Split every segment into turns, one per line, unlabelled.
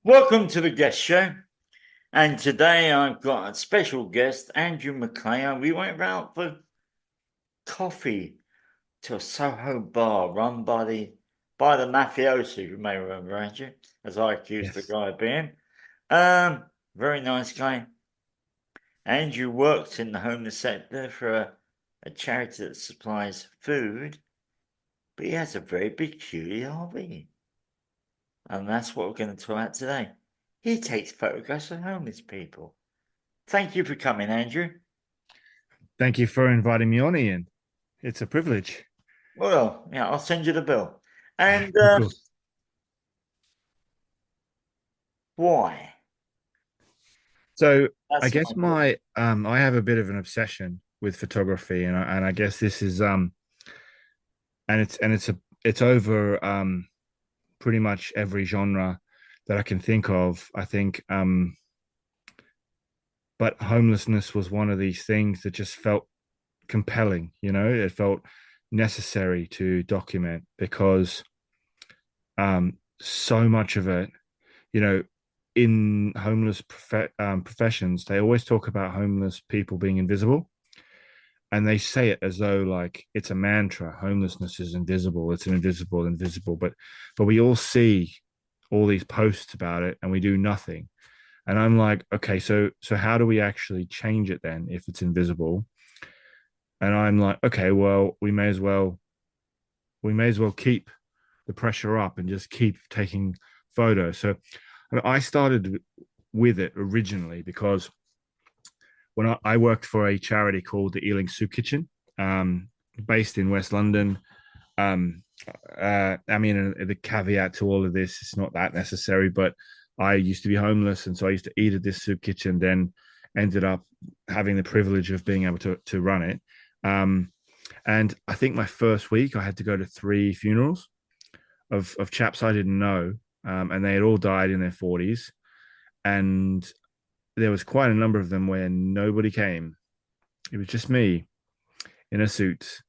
Welcome to the guest show. And today I've got a special guest, Andrew Mcleay. We went out for coffee to a Soho bar run by the mafiosi, you may remember, Andrew, as I accused the
Yes.
guy of being. Very nice guy. Andrew works in the homeless sector for a charity that supplies food, but he has a very peculiar hobby. And that's what we're going to talk about today. He takes photographs of homeless people. Thank you for coming, Andrew.
Thank you for inviting me on, Ian. It's a privilege.
Well, yeah, I'll send you the bill. And
Cool.
why?
So I
That's my
guess
question.
my I have a bit of an obsession with photography, and I guess this is and it's over pretty much every genre that I can think of. I think but homelessness was one of these things that just felt compelling. It felt necessary to document because so much of it, you know, in professions, they always talk about homeless people being invisible, and they say it as though like it's a mantra. Homelessness is invisible. It's an invisible. But we all see all these posts about it, and we do nothing. And I'm like, okay, so how do we actually change it then if it's invisible? And I'm like, okay, well, we may as well keep the pressure up and just keep taking photos. So I started with it originally because when I worked for a charity called the Ealing Soup Kitchen, based in West London. Um, I mean, the caveat to all of this, it's not that necessary, but I used to be homeless, and so I used to eat at this soup kitchen. Then ended up having the privilege of being able to run it. Um, and I think my first week, I had to go to three funerals of chaps I didn't know, and they had all died in their 40s, and there was quite a number of them where nobody came. It was just me in a suit,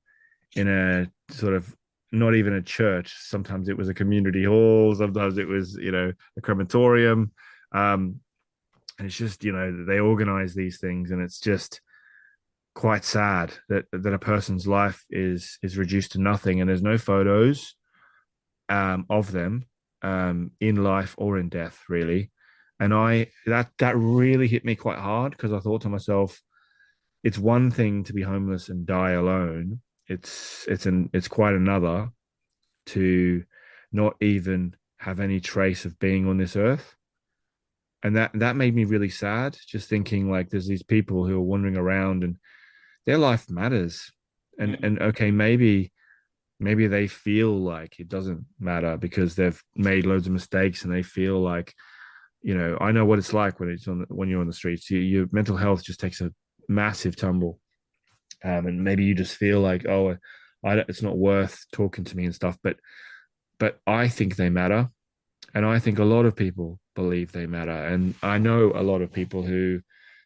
in a sort of not even a church. Sometimes it was a community hall. Sometimes it was, a crematorium. And it's just, they organize these things, and it's just quite sad that a person's life is reduced to nothing, and there's no photos of them in life or in death, really. And that really hit me quite hard because I thought to myself, it's one thing to be homeless and die alone. It's quite another to not even have any trace of being on this earth. And that made me really sad, just thinking like there's these people who are wandering around and their life matters. And okay, maybe they feel like it doesn't matter because they've made loads of mistakes, and they feel like, I know what it's like when you're on the streets. Your mental health just takes a massive tumble. And maybe you just feel like, oh, it's not worth talking to me and stuff. But I think they matter, and I think a lot of people believe they matter. And I know a lot of people who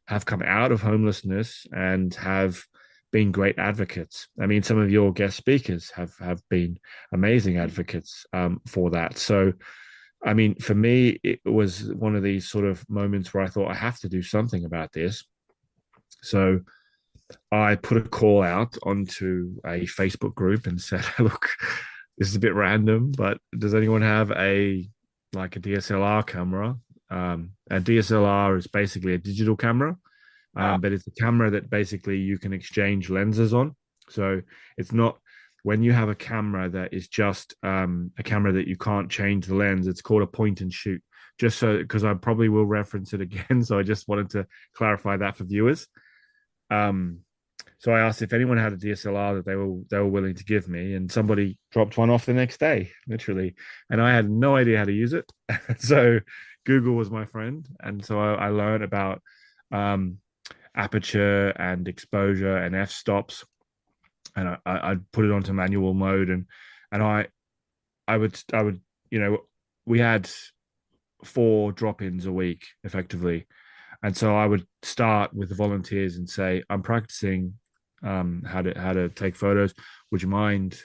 have come out of homelessness and have been great advocates. I mean, some of your guest speakers have been amazing advocates for that. So, I mean, for me, it was one of these sort of moments where I thought I have to do something about this. So I put a call out onto a Facebook group and said, "Look, this is a bit random, but does anyone have a DSLR camera?" A DSLR is basically a digital camera,
Ah,
but it's a camera that basically you can exchange lenses on. So it's not when you have a camera that is just a camera that you can't change the lens. It's called a point and shoot. Just so because I probably will reference it again, so I just wanted to clarify that for viewers. Um, so I asked if anyone had a DSLR that they were willing to give me, and somebody dropped one off the next day, literally. And I had no idea how to use it. So Google was my friend, and so I learned about um, aperture and exposure and f stops, and I'd put it onto manual mode, and I would we had four drop-ins a week effectively. And so I would start with the volunteers and say, I'm practicing how to take photos. Would you mind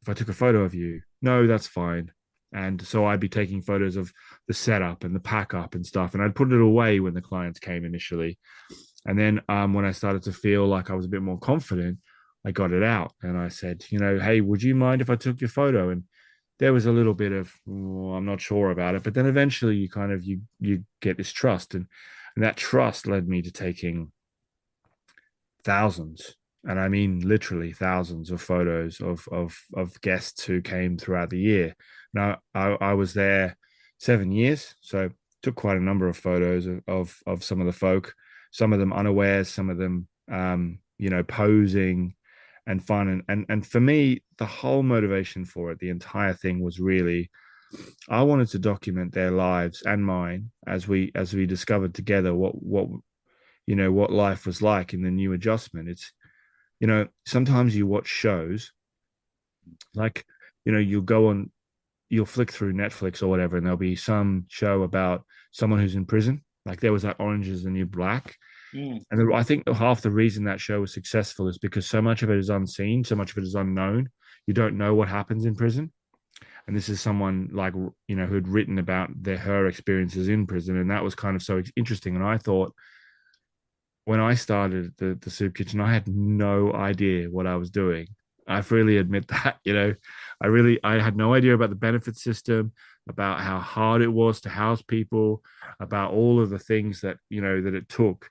if I took a photo of you? No, that's fine. And so I'd be taking photos of the setup and the pack up and stuff. And I'd put it away when the clients came initially. And then when I started to feel like I was a bit more confident, I got it out and I said, hey, would you mind if I took your photo? And there was a little bit of, oh, I'm not sure about it. But then eventually you kind of you get this trust. And that trust led me to taking thousands, and I mean literally thousands of photos of guests who came throughout the year. Now I was there 7 years, so took quite a number of photos of some of the folk, some of them unawares, some of them posing and fun. And for me, the whole motivation for it, the entire thing was really I wanted to document their lives and mine as we discovered together what life was like in the new adjustment. It's sometimes you watch shows like you'll flick through Netflix or whatever, and there'll be some show about someone who's in prison. Like there was that Orange is the New Black.
Mm.
And I think half the reason that show was successful is because so much of it is unseen, so much of it is unknown. You don't know what happens in prison. And this is someone like who had written about her experiences in prison, and that was kind of so interesting. And I thought when I started the soup kitchen, I had no idea what I was doing. I freely admit that, I had no idea about the benefit system, about how hard it was to house people, about all of the things that it took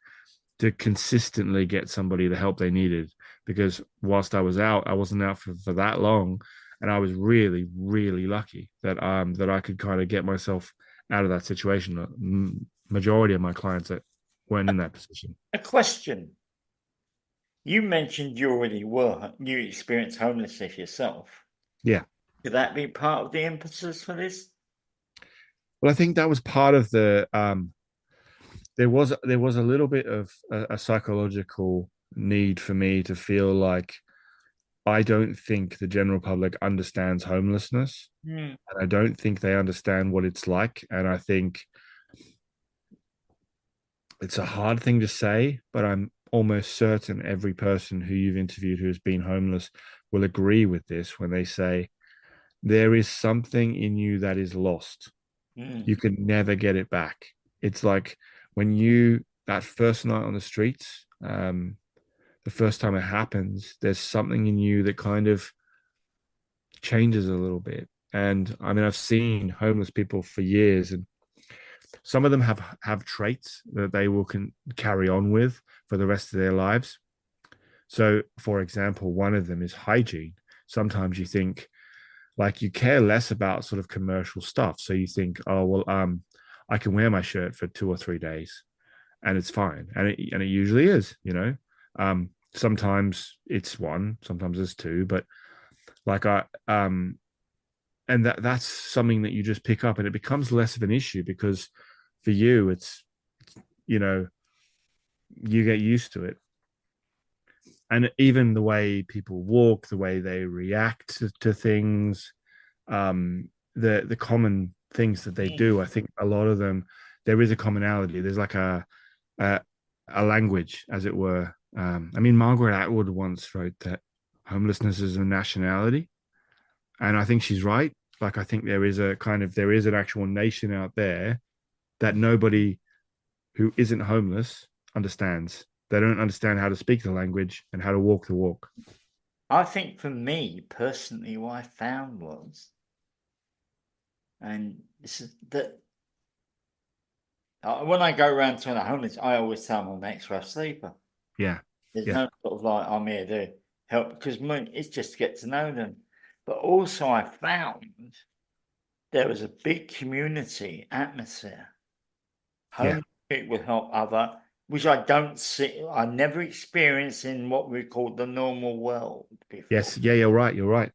to consistently get somebody the help they needed. Because whilst I was out, I wasn't out for that long. And I was really, really lucky that I could kind of get myself out of that situation. Majority of my clients that weren't in that position.
A question. You mentioned you experienced homelessness yourself.
Yeah.
Could that be part of the impetus for this?
Well, I think that was part of there was a little bit of a psychological need for me to feel like I don't think the general public understands homelessness,
Mm.
and I don't think they understand what it's like. And I think it's a hard thing to say, but I'm almost certain every person who you've interviewed who has been homeless will agree with this when they say there is something in you that is lost.
Mm.
You can never get it back. It's like when that first night on the streets, the first time it happens, there's something in you that kind of changes a little bit. And I mean, I've seen homeless people for years, and some of them have traits that they will carry on with for the rest of their lives. So, for example, one of them is hygiene. Sometimes you think like you care less about sort of commercial stuff. So you think, oh well, I can wear my shirt for 2 or 3 days, and it's fine, and it usually is. Sometimes it's one, sometimes it's two, but like and that's something that you just pick up, and it becomes less of an issue because for you, it's you know you get used to it. And even the way people walk, the way they react to things, the common things that they
Mm.
do, I think a lot of them there is a commonality. There's like a, a language, as it were. I mean, Margaret Atwood once wrote that homelessness is a nationality, and I think she's right. Like, I think there is an actual nation out there that nobody who isn't homeless understands. They don't understand how to speak the language and how to walk the walk.
I think for me personally, what I found was, and this is that when I go around to the homeless, I always tell them I'm an extra sleeper.
Yeah,
There's
yeah,
no sort of like I'm here to help because it's just to get to know them. But also, I found there was a big community atmosphere.
yeah.
Homeless people help other, which I don't see. I never experienced in what we call the normal world before.
Yes, yeah, you're right. You're right.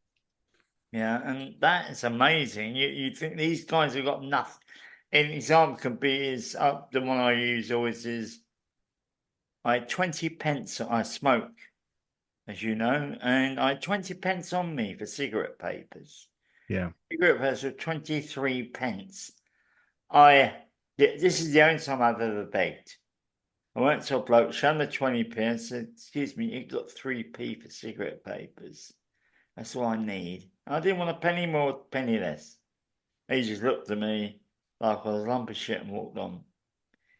Yeah, and that is amazing. You think these guys have got nothing. An example can be is the one I use always is I had 20 pence. I smoke, as you know, and I had 20 pence on me for cigarette papers.
Yeah,
Cigarette papers were 23 pence. This is the only time I've ever begged. I went to a bloke, showed him the 20p and said, excuse me, you've got 3p for cigarette papers. That's all I need. I didn't want a penny more, penny less. He just looked at me like I was a lump of shit and walked on.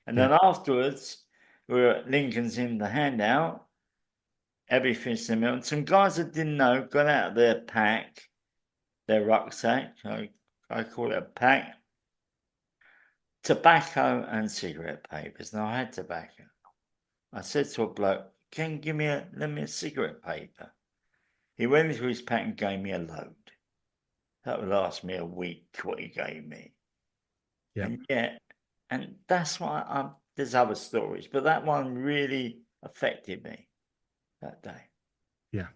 And
Yeah.
then afterwards, we were at Lincoln's in the handout, everything's in the middle. And some guys that didn't know got out of their pack, their rucksack, I call it a pack, tobacco and cigarette papers. Now I had tobacco. I said to a bloke, can you lend me a cigarette paper? He went into his pack and gave me a load. That would last me a week, what he gave me.
Yeah.
And yet, and that's why there's other stories, but that one really affected me that day.
Yeah.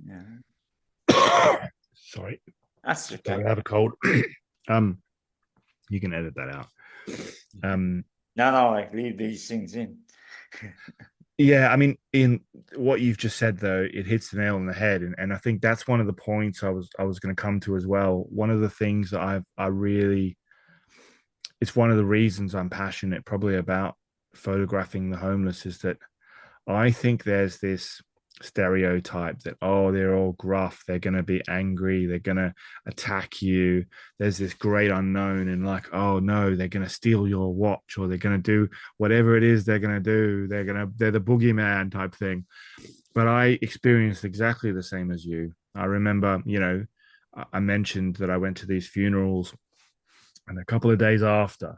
Yeah,
Sorry.
that's
I
okay.
have a cold. You can edit that out.
No, I leave these things in.
Yeah, I mean, in what you've just said though, it hits the nail on the head, and I think that's one of the points I was going to come to as well. One of the things that I really, it's one of the reasons I'm passionate probably about photographing the homeless is that I think there's this stereotype that, oh, they're all gruff, they're going to be angry, they're going to attack you. There's this great unknown, and like, oh no, they're going to steal your watch, or they're going to do whatever it is they're going to do. They're the boogeyman type thing. But I experienced exactly the same as you. I remember, I mentioned that I went to these funerals, and a couple of days after,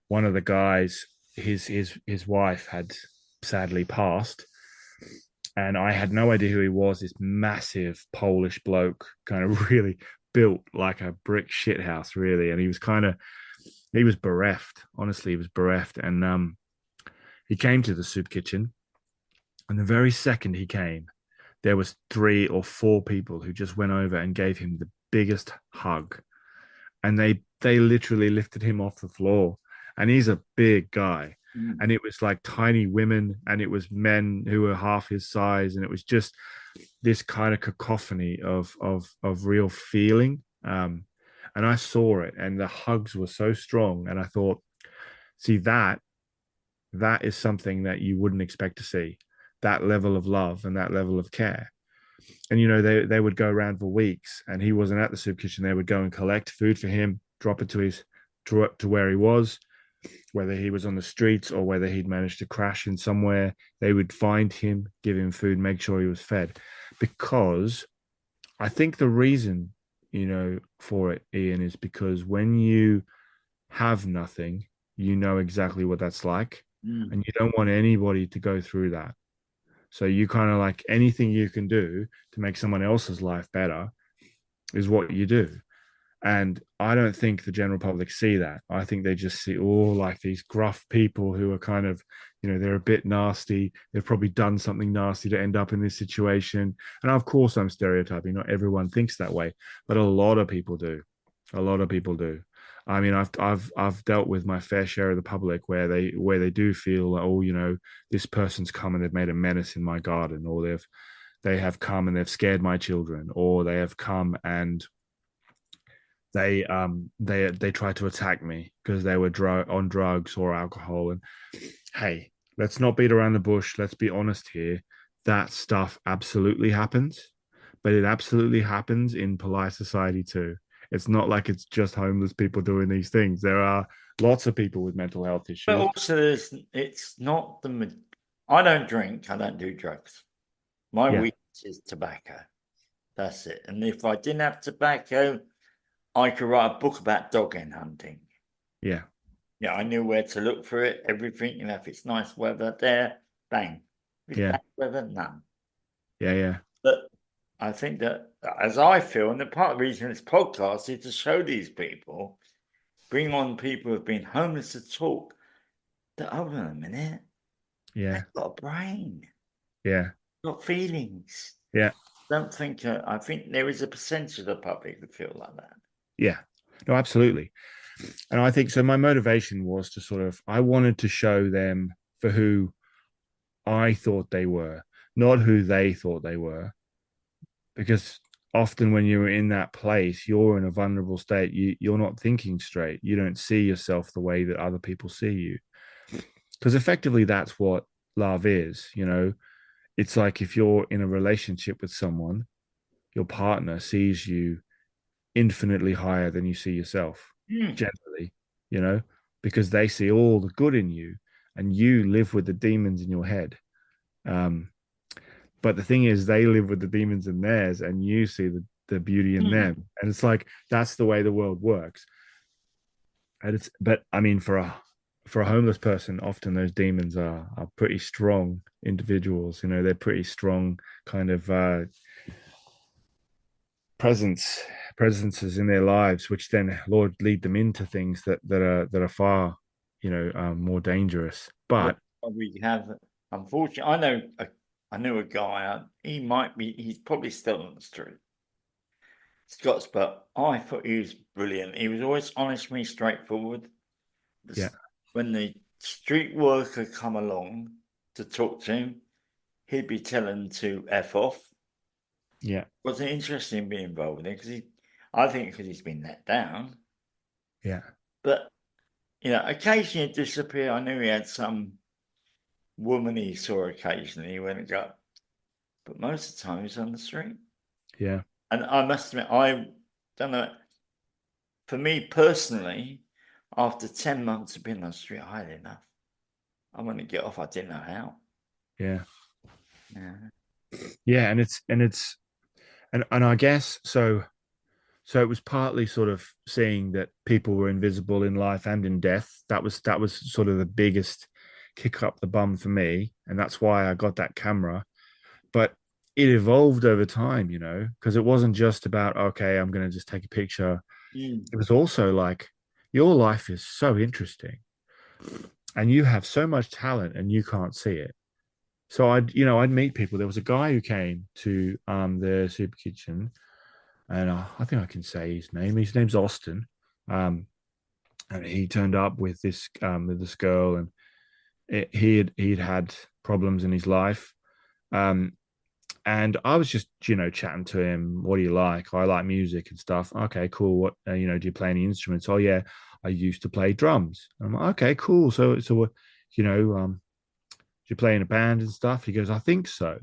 one of the guys, his wife had sadly passed, and I had no idea who he was. This massive Polish bloke, kind of really built like a brick shithouse, really. And he was bereft. Honestly, he was bereft. And he came to the soup kitchen, and the very second he came, there was 3 or 4 people who just went over and gave him the biggest hug, and they literally lifted him off the floor. And he's a big guy,
Mm.
and it was like tiny women, and it was men who were half his size, and it was just this kind of cacophony of real feeling. And I saw it, and the hugs were so strong, and I thought, see, that is something that you wouldn't expect to see, that level of love and that level of care. And they would go around for weeks, and he wasn't at the soup kitchen. They would go and collect food for him, drop it to where he was, whether he was on the streets or whether he'd managed to crash in somewhere. They would find him, give him food, make sure he was fed. Because I think the reason, for it, Ian, is because when you have nothing, you know exactly what that's like,
Mm.
and you don't want anybody to go through that. So you kind of like anything you can do to make someone else's life better is what you do. And I don't think the general public see that. I think they just see all like these gruff people who are kind of, they're a bit nasty. They've probably done something nasty to end up in this situation. And of course, I'm stereotyping. Not everyone thinks that way, but a lot of people do. A lot of people do. I mean, I've dealt with my fair share of the public where they do feel like, oh, this person's come and they've made a menace in my garden, or they have come and they've scared my children, or they have come and they tried to attack me because they were on drugs or alcohol. And hey, let's not beat around the bush. Let's be honest here. That stuff absolutely happens, but it absolutely happens in polite society too. It's not like it's just homeless people doing these things. There are lots of people with mental health
But
issues.
also, it's not I don't drink, I don't do drugs. My
Yeah,
weakness is tobacco. That's it. And if I didn't have tobacco, I could write a book about dog hen hunting.
yeah,
Yeah, I knew where to look for it, everything. If it's nice weather there, bang. If it's
yeah,
bad weather, none.
yeah, yeah,
But I think that, as I feel, and the part of the reason this podcast is to show these people, bring on people who've been homeless to talk, that, hold on a minute, they've
yeah,
got a brain,
yeah,
got feelings.
yeah,
Don't think, I think there is a percentage of the public that feel like that.
yeah. No, absolutely. And I think so. My motivation was to I wanted to show them for who I thought they were, not who they thought they were. Because often when you're in that place, you're in a vulnerable state. You're not thinking straight. You don't see yourself the way that other people see you. Because effectively, that's what love is. It's like if you're in a relationship with someone, your partner sees you infinitely higher than you see yourself.
Mm,
generally, you know, because they see all the good in you and you live with the demons in your head. Um, but the thing is, they live with the demons in theirs and you see the beauty in
mm,
them. And it's like, that's the way the world works. And it's, but I mean, for a homeless person, often those demons are pretty strong individuals. You know, they're pretty strong kind of presence presences in their lives, which then Lord lead them into things that are far, more dangerous.
well,
But
we have, unfortunately, I know a guy, he's probably still on the street, Scott's, but I thought he was brilliant. He was always honest with me, straightforward.
yeah,
When the street worker come along to talk to him, he'd be telling to F off.
yeah,
Wasn't interested in being involved with it I think because he's been let down.
yeah,
But, occasionally he'd disappear. I knew he had some woman he saw occasionally when it got, but most of the time he was on the street.
yeah,
And I must admit, I don't know, for me personally, after 10 months of being on the street, I had enough. I want to get off. I didn't know how.
yeah,
Yeah.
yeah. And I guess so. So it was partly sort of seeing that people were invisible in life and in death. That was sort of the biggest kick up the bum for me, and that's why I got that camera. But it evolved over time, because it wasn't just about, okay, I'm going to just take a picture.
Mm.
It was also like, your life is so interesting and you have so much talent and you can't see it. So I'd meet people. There was a guy who came to the super kitchen, and I think I can say his name. His name's Austin. Um, and he turned up with this girl, and he'd had problems in his life. Um, and I was just, chatting to him. What do you like? I like music and stuff. Okay, cool. What, do you play any instruments? Oh yeah, I used to play drums. I'm like, okay, cool. So, do you play in a band and stuff? He goes, I think so.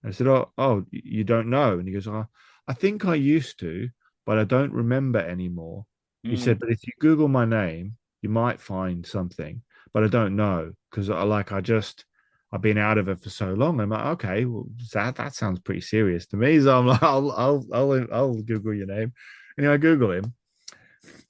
I said, oh, you don't know? And he goes, oh, I think I used to, but I don't remember anymore. He said,
Mm.
but if you Google my name, you might find something, but I don't know because I've been out of it for so long. I'm like, okay, well, that sounds pretty serious to me. So I'm like, I'll Google your name, and I Google him.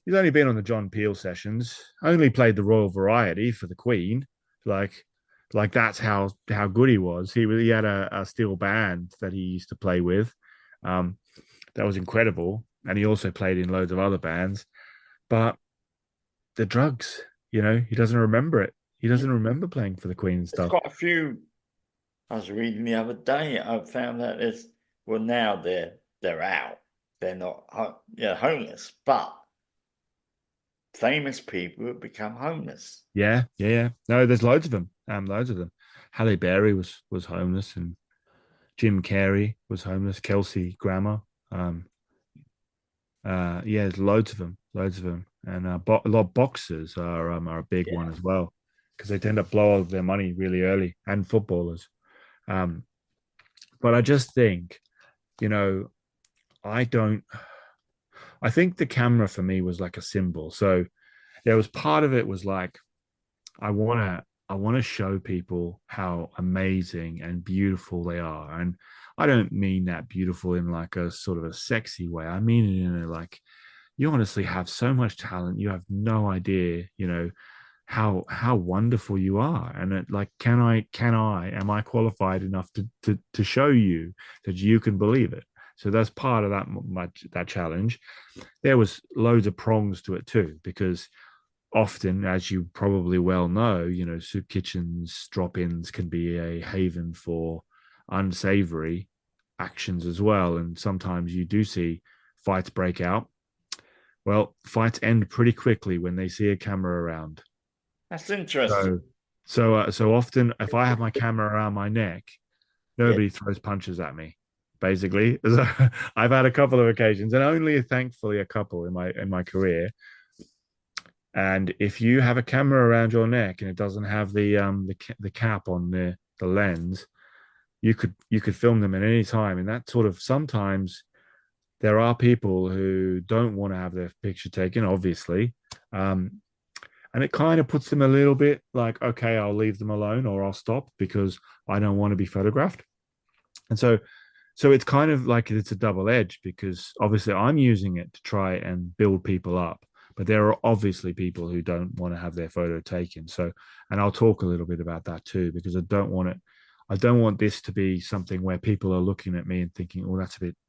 He's only been on the John Peel sessions. Only played the Royal Variety for the Queen. Like, like that's how good he was. He had a steel band that he used to play with. Um, that was incredible, and he also played in loads of other bands. But the drugs, he doesn't remember it. He
Yeah.
doesn't remember playing for the Queen and
There's
stuff.
quite a few. I was reading the other day. I found that now they're out. They're not homeless, but famous people have become homeless.
Yeah, yeah, yeah. No, there's loads of them. Loads of them. Halle Berry was homeless, and Jim Carrey was homeless. Kelsey Grammer. Um, yeah, there's loads of them, and a lot of boxers are a big one
Yeah.
as well because they tend to blow all of their money really early, and footballers. Um, but I just think, you know, I don't. I think the camera for me was like a symbol. So there was part of it was like I want to show people how amazing and beautiful they are, and I don't mean that beautiful in like a sort of a sexy way. I mean it in a like you honestly have so much talent. You have no idea, how wonderful you are. And like, am I qualified enough to show you that you can believe it? So that's part of that challenge. There was loads of prongs to it too, because often, as you probably well know, soup kitchens, drop-ins can be a haven for unsavory actions as well. And sometimes you do see fights break out. Well, fights end pretty quickly when they see a camera around.
That's interesting.
So, so often, if I have my camera around my neck,
Yeah.
nobody throws punches at me. Basically, so I've had a couple of occasions, and only thankfully a couple in my career. And if you have a camera around your neck and it doesn't have the cap on the lens, you could film them at any time, and that sort of sometimes there are people who don't want to have their picture taken, obviously. Um, and it kind of puts them a little bit like, okay, I'll leave them alone or I'll stop because I don't want to be photographed. And so it's kind of like it's a double edge because obviously I'm using it to try and build people up, but there are obviously people who don't want to have their photo taken. So, and I'll talk a little bit about that too because I don't want this to be something where people are looking at me and thinking, "Oh,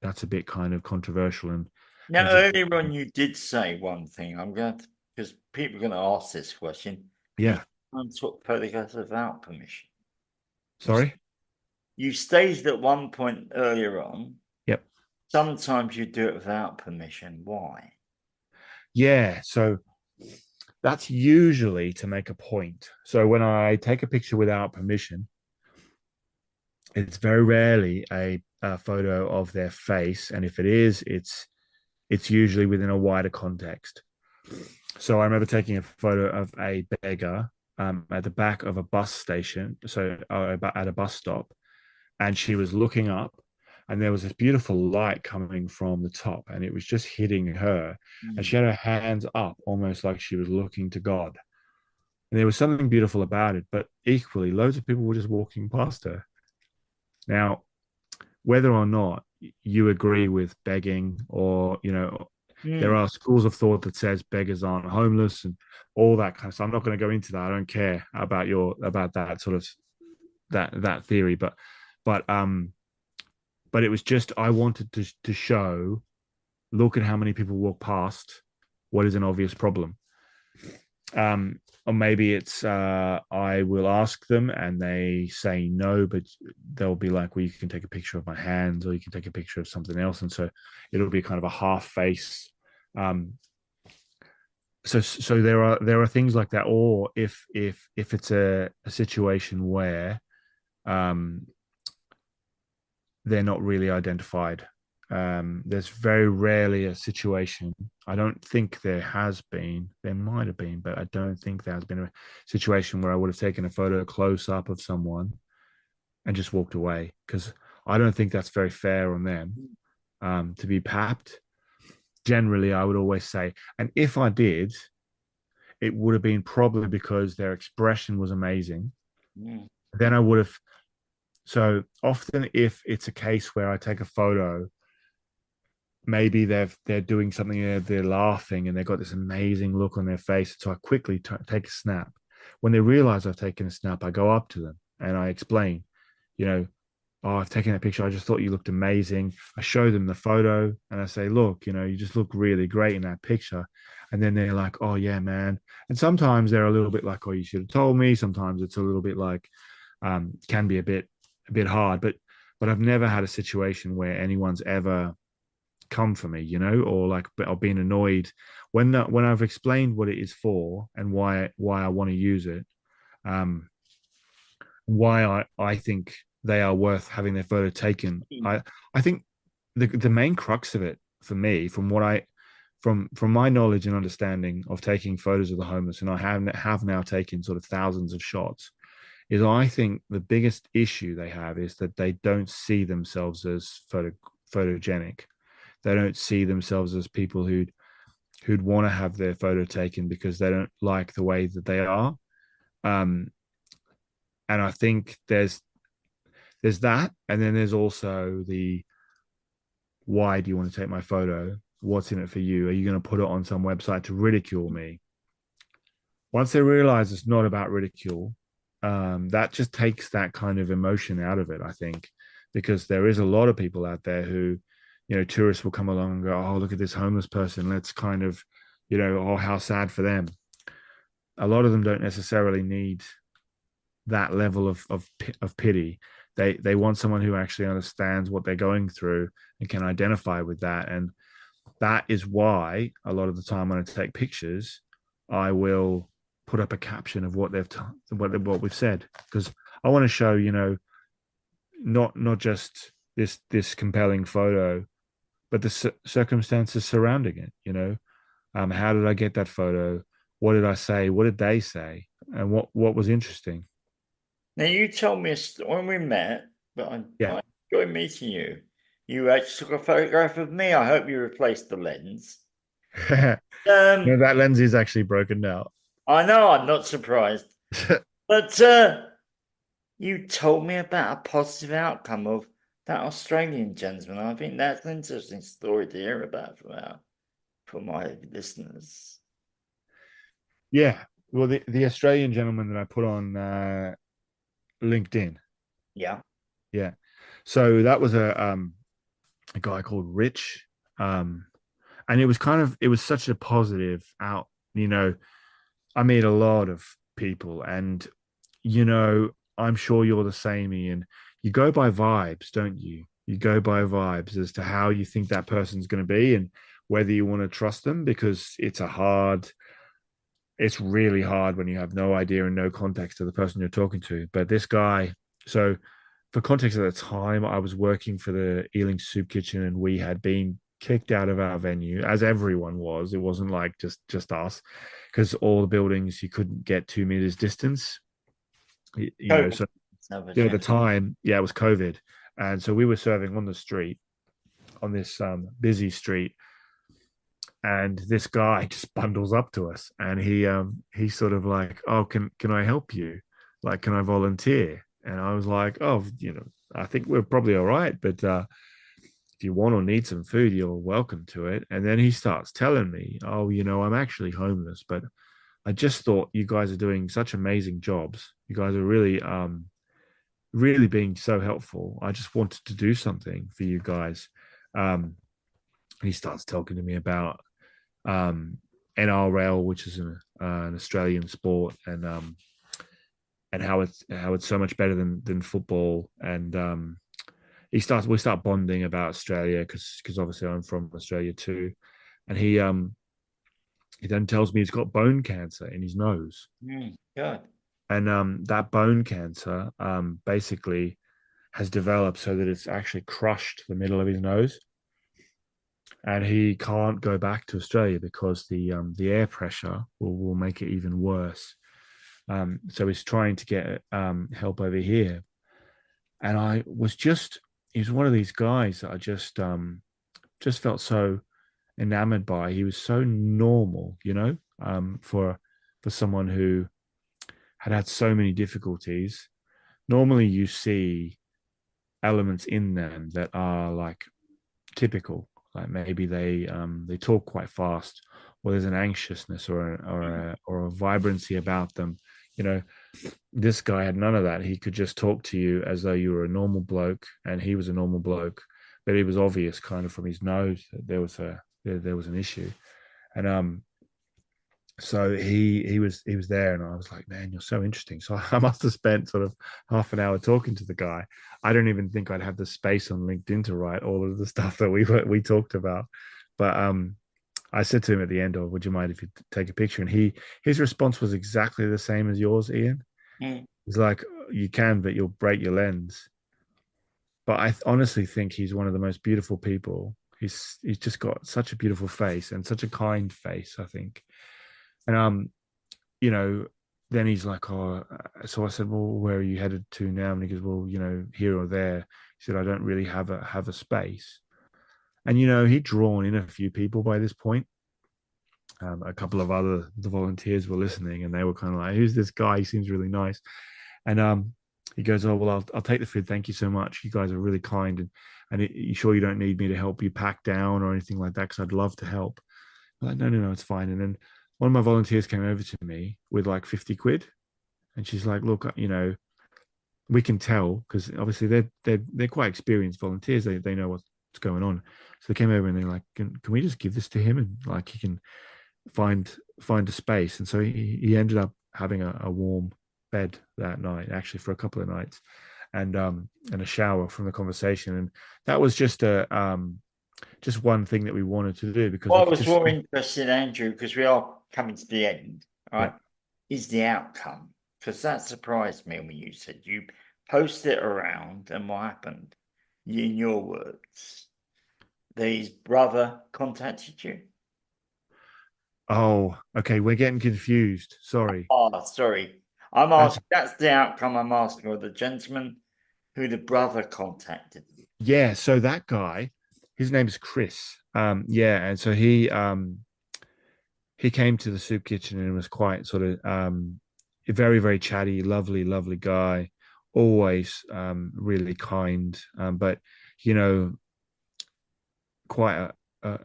that's a bit kind of controversial." And
Now,
it's a,
earlier on, you did say one thing. I'm going to, because people are going to ask this question. You
yeah.
can't took photographs without permission. You,
Sorry.
you stated at one point earlier on,
Yep.
sometimes you do it without permission. Why?
Yeah. So that's usually to make a point. So when I take a picture without permission, it's very rarely a photo of their face, and if it is, it's usually within a wider context. So I remember taking a photo of a beggar at the back of a bus station, so at a bus stop, and she was looking up, and there was this beautiful light coming from the top, and it was just hitting her, and
Mm.
she had her hands up, almost like she was looking to God. And there was something beautiful about it, but equally, loads of people were just walking past her. Now, whether or not you agree with begging or there
Mm.
are schools of thought that says beggars aren't homeless and all that kind of stuff. I'm not going to go into that. I don't care about that sort of that theory, but um but it was just I wanted to show, look at how many people walk past what is an obvious problem. Or maybe it's I will ask them and they say no, but they'll be like, well, you can take a picture of my hands or you can take a picture of something else, and so it'll be kind of a half face. Um, so there are things like that, or if it's a situation where um, they're not really identified. There's very rarely a situation. I don't think there has been. There might have been, but I don't think there has been a situation where I would have taken a photo close up of someone and just walked away because I don't think that's very fair on them to be papped. Generally, I would always say, and if I did, it would have been probably because their expression was amazing.
Mm.
Then I would have. So often, if it's a case where I take a photo, maybe they're doing something, they're laughing and they've got this amazing look on their face, so I quickly take a snap. When they realize I've taken a snap, I go up to them and I explain, you know, oh, I've taken that picture, I just thought you looked amazing. I show them the photo and I say, look, you just look really great in that picture. And then they're like, oh yeah, man. And sometimes they're a little bit like, oh, you should have told me. Sometimes it's a little bit like can be a bit hard, but I've never had a situation where anyone's ever come for me, or like or being annoyed when I've explained what it is for and why I want to use it, why I think they are worth having their photo taken. I think the main crux of it for me, from my knowledge and understanding of taking photos of the homeless, and I have now taken sort of thousands of shots, is I think the biggest issue they have is that they don't see themselves as photogenic. They don't see themselves as people who'd want to have their photo taken because they don't like the way that they are. Um, and I think there's that, and then there's also the why do you want to take my photo? What's in it for you? Are you going to put it on some website to ridicule me? Once they realize it's not about ridicule, that just takes that kind of emotion out of it, I think, because there is a lot of people out there who, tourists will come along and go, oh, look at this homeless person. Let's kind of, oh, how sad for them. A lot of them don't necessarily need that level of pity. They want someone who actually understands what they're going through and can identify with that. And that is why a lot of the time when I take pictures, I will put up a caption of what what we've said, because I want to show, not just this compelling photo, but the circumstances surrounding it. How did I get that photo? What did I say? What did they say? And what was interesting?
Now, you told me when we met, but
Yeah.
I enjoyed meeting you. You actually took a photograph of me. I hope you replaced the lens.
No,
Um,
that lens is actually broken now.
I know, I'm not surprised. But you told me about a positive outcome of that Australian gentleman. I think that's an interesting story to hear about for my listeners.
Yeah. Well, the Australian gentleman that I put on LinkedIn.
Yeah.
Yeah. So that was a guy called Rich. Um, and it was such a positive out, you know, I meet a lot of people and you know, I'm sure you're the same, Ian. You go by vibes, don't you? You go by vibes as to how you think that person's going to be and whether you want to trust them because it's really hard when you have no idea and no context of the person you're talking to. But this guy, so for context at the time, I was working for the Ealing Soup Kitchen and we had been kicked out of our venue, as everyone was. It wasn't like just us, because all the buildings you couldn't get 2 meters distance. You know,
COVID.
so
Savage,
you know, at
yeah.
the time, yeah, it was COVID, and so we were serving on the street on this busy street, and this guy just bundles up to us, and he's sort of like, "Oh, can I help you? Like, can I volunteer?" And I was like, "Oh, you know, I think we're probably all right, but if you want or need some food, you're welcome to it." And then he starts telling me, "Oh, you know, I'm actually homeless, but I just thought you guys are doing such amazing jobs. You guys are really being so helpful. I just wanted to do something for you guys." He starts talking to me about NRL, which is an Australian sport, and how it's so much better than football. And we start bonding about Australia because obviously I'm from Australia too. And he then tells me he's got bone cancer in his nose,
Good.
and that bone cancer basically has developed so that it's actually crushed the middle of his nose, and he can't go back to Australia because the air pressure will make it even worse. So he's trying to get help over here, and he's one of these guys that I just felt so enamored by. He was so normal, you know, for someone who had had so many difficulties. Normally, you see elements in them that are like typical, like maybe they talk quite fast, or there's an anxiousness or a vibrancy about them. You know, this guy had none of that. He could just talk to you as though you were a normal bloke, and he was a normal bloke. But it was obvious, kind of from his nose, that there was an issue, and so he was there, and I was like, man, you're so interesting. So I must have spent sort of half an hour talking to the guy. I don't even think I'd have the space on LinkedIn to write all of the stuff that we talked about. But I said to him at the end, "Oh, would you mind if you take a picture?" And his response was exactly the same as yours, Ian.
Mm.
He's like, "You can, but you'll break your lens." But I honestly think he's one of the most beautiful people. He's just got such a beautiful face and such a kind face, I think. And you know, then he's like, "Oh," so I said, "Well, where are you headed to now?" And he goes, "Well, you know, here or there." He said, "I don't really have a space." And you know, he'd drawn in a few people by this point. A couple of the volunteers were listening, and they were kind of like, "Who's this guy? He seems really nice." And he goes, "Oh well, I'll take the food. Thank you so much. You guys are really kind. And you sure you don't need me to help you pack down or anything like that? Because I'd love to help." I'm like, no, it's fine. And then one of my volunteers came over to me with like 50 quid, and she's like, "Look, you know, we can tell because obviously they're quite experienced volunteers. They know what's going on." So they came over and they're like, can we just give this to him and like he can find a space?" And so he ended up having a warm bed that night, actually for a couple of nights, and a shower from the conversation. And that was just one thing that we wanted to do because we
What I
could
was
just
more interested, Andrew, because we are coming to the end,
yeah.
right? Is the outcome. Because that surprised me when you said you posted it around and what happened. In your words, his brother contacted you.
Oh, okay, we're getting confused. Sorry.
Oh, sorry. I'm
That's
asking, that's the outcome I'm asking of the gentleman who the brother contacted.
Yeah, so that guy, his name is Chris. Yeah, and so he came to the soup kitchen and was quite sort of a very, very chatty, lovely, lovely guy, always really kind, but you know, quite a,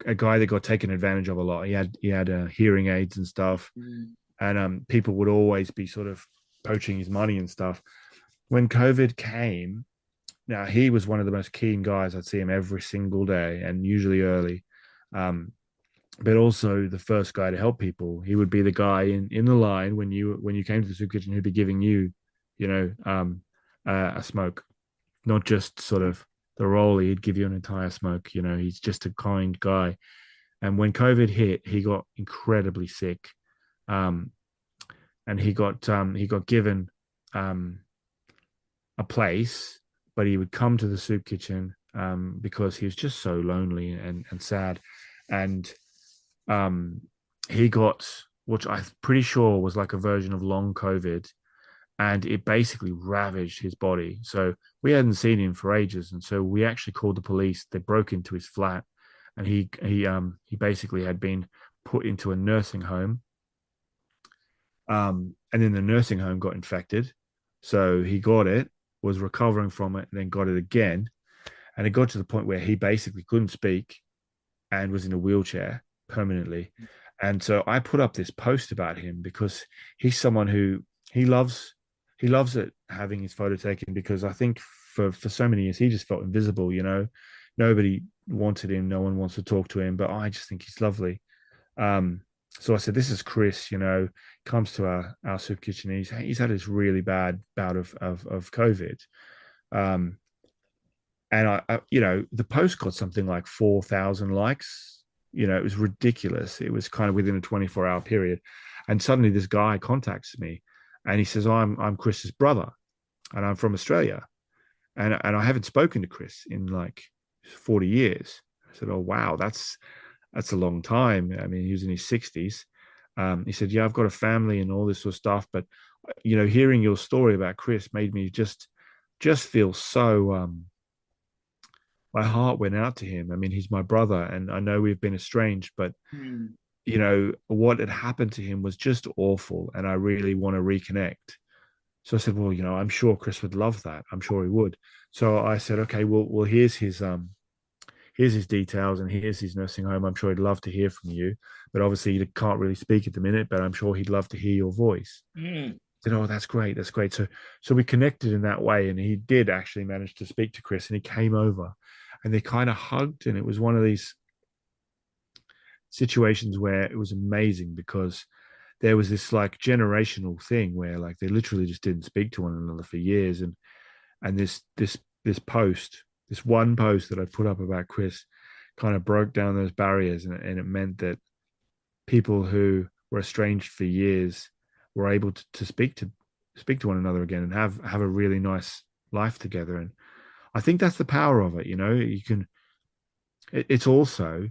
a guy that got taken advantage of a lot. He had hearing aids and stuff,
Mm.
and people would always be sort of poaching his money and stuff. When COVID came, now he was one of the most keen guys. I'd see him every single day and usually early. Um, but also the first guy to help people. He would be the guy in the line when you came to the soup kitchen who'd be giving you, a smoke, not just sort of the roll. He'd give you an entire smoke. He's just a kind guy. And when COVID hit, he got incredibly sick, um, and he got given um, a place, but he would come to the soup kitchen because he was just so lonely and sad, and um, he got, which I'm pretty sure was like a version of long COVID, and it basically ravaged his body. So we hadn't seen him for ages, and so we actually called the police. They broke into his flat, and he basically had been put into a nursing home, and then the nursing home got infected. So he got it, was recovering from it, and then got it again, and it got to the point where he basically couldn't speak and was in a wheelchair permanently. And so I put up this post about him because he's someone who he loves he loves it having his photo taken, because I think for so many years he just felt invisible. Nobody wanted him, no one wants to talk to him, but I just think he's lovely. um so I said, this is Chris, comes to our soup kitchen. He's had this really bad bout of COVID. um and the post got something like 4,000 likes. It was ridiculous. It was kind of within a 24-hour period, and suddenly this guy contacts me, and he says, I'm Chris's brother, and I'm from Australia, and I haven't spoken to Chris in like 40 years. I said, oh wow, that's a long time. I mean, he was in his 60s. He said, yeah, I've got a family and all this sort of stuff, but hearing your story about Chris made me just feel so my heart went out to him. I mean, he's my brother, and I know we've been estranged, but
Mm.
what had happened to him was just awful, and I really want to reconnect. So I said, well, I'm sure Chris would love that. I'm sure he would. So I said, okay, well, here's his details, and here's his nursing home. I'm sure he'd love to hear from you, but obviously he can't really speak at the minute. But I'm sure he'd love to hear your voice.
Mm.
I said, oh, that's great, that's great. So we connected in that way, and he did actually manage to speak to Chris, and he came over, and they kind of hugged, and it was one of these situations where it was amazing because there was this like generational thing where like they literally just didn't speak to one another for years, and this one post that I put up about Chris kind of broke down those barriers, and it meant that people who were estranged for years were able to speak to one another again and have a really nice life together. And I think that's the power of it. It's also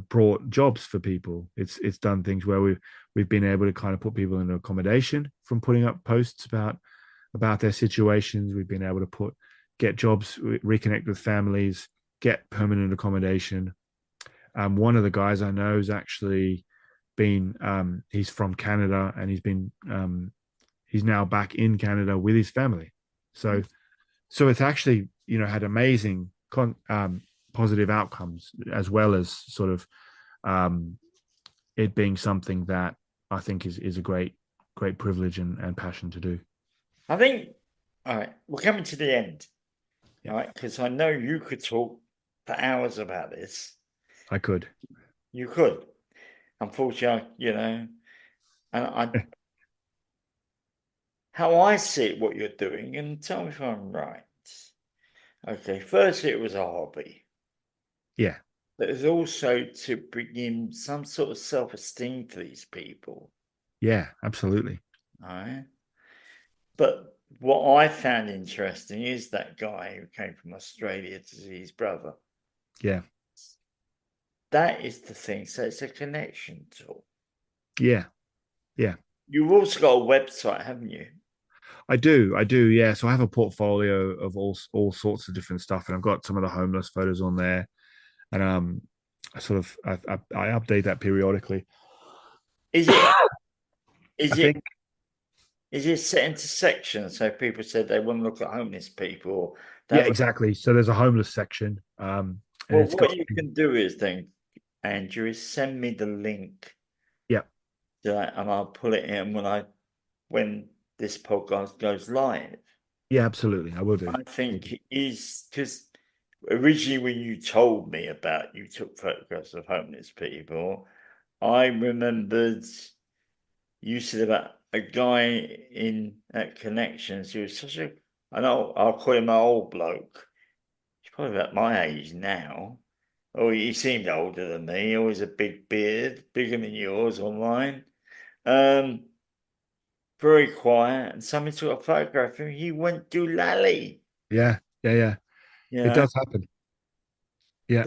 brought jobs for people. It's done things where we've been able to kind of put people in accommodation from putting up posts about their situations. We've been able to get jobs, reconnect with families, get permanent accommodation. One of the guys I know is actually been he's from Canada, and he's now back in Canada with his family. So it's actually had amazing positive outcomes, as well as sort of um, it being something that I think is a great privilege and passion to do.
I think, all right, we're coming to the end,
Yeah,
all right, because I know you could talk for hours about this.
I could.
You could. Unfortunately, and how I see it, what you're doing, and tell me if I'm right. Okay, first it was a hobby,
Yeah,
but it's also to bring in some sort of self-esteem to these people,
yeah, absolutely.
all right? But what I found interesting is that guy who came from Australia to see his brother.
Yeah,
That is the thing. So it's a connection tool.
yeah, yeah.
You've also got a website, haven't you?
I do, yeah. So I have a portfolio of all sorts of different stuff, and I've got some of the homeless photos on there, and I update that periodically.
Is it
I
is it
think,
is it set into sections? So people said they want to look at homeless people.
yeah,
That
exactly. So there's a homeless section, and
Well,
it's got,
what you can do is then, Andrew, is send me the link
yeah,
to that, and I'll pull it in when this podcast goes live.
yeah, absolutely, I will do.
I think it is because originally when you told me about you took photographs of homeless people, I remembered you said about a guy in at Connections who was such a, I know I'll call him an old bloke. He's probably about my age now. Oh, he seemed older than me. Always a big beard, bigger than yours or mine. Um, very quiet. And somebody took a photograph of him. He went to Lally.
Yeah, yeah, yeah.
You
It
know,
does happen. Yeah,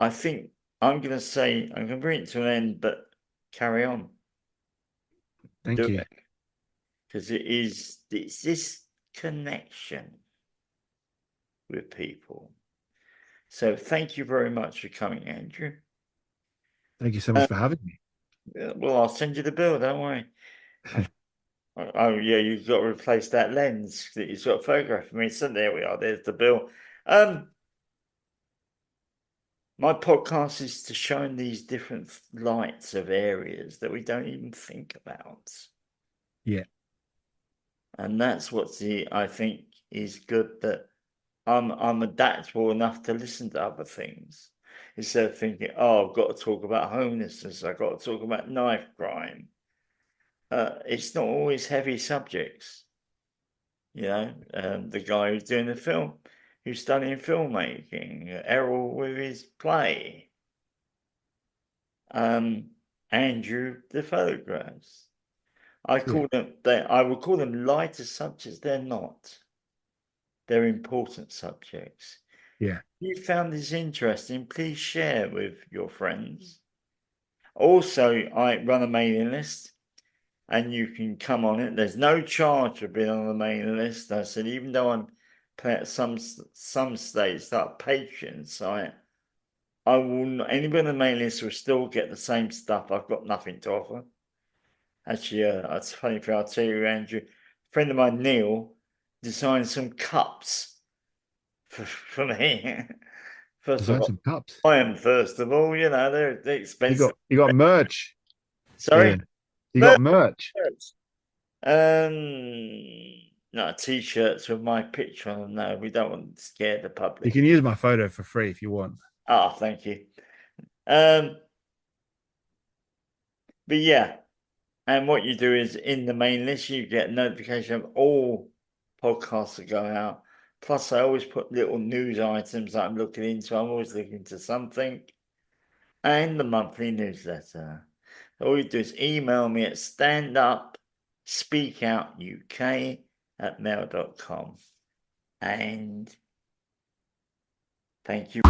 I think I'm going to say I'm going to bring it to an end, but carry on,
thank
do
you,
it because it's this connection with people. So thank you very much for coming, Andrew.
thank you so much
Uh,
for having me.
well, I'll send you the bill. Don't worry. Oh yeah, you've got to replace that lens that you've got photographed of me. So there we are. There's the bill. Um, my podcast is to show these different lights of areas that we don't even think about,
Yeah,
and that's what I think is good. That I'm adaptable enough to listen to other things instead of thinking, oh, I've got to talk about homelessness. I've got to talk about knife crime. It's not always heavy subjects. The guy who's doing the film, who's studying filmmaking, Errol with his play, um, Andrew the photographs.
yeah,
I would call them lighter subjects. They're not. They're important subjects.
yeah.
If you found this interesting, please share with your friends. Also, I run a mailing list and you can come on it. There's no charge for being on the mailing list. I said, even though I'm paying at some stage that Patreon site, I will not, anybody on the mailing list will still get the same stuff. I've got nothing to offer. Actually, that's funny thing. I'll tell you, Andrew. A friend of mine, Neil, designed some cups for me. First of
Design
all,
some cups.
I am first of all. They're expensive.
You got merch,
Sorry,
Ian. You got
merch.
merch.
No, t-shirts with my picture on them. No, we don't want to scare the
You
public.
can use my photo for free if you want.
Ah, thank you. Um, but yeah, and what you do is in the main list, you get notification of all podcasts that go out. Plus, I always put little news items that I'm looking into. I'm always looking into something. And the monthly newsletter. All you do is email me at standupspeakoutuk@mail.com. And thank you.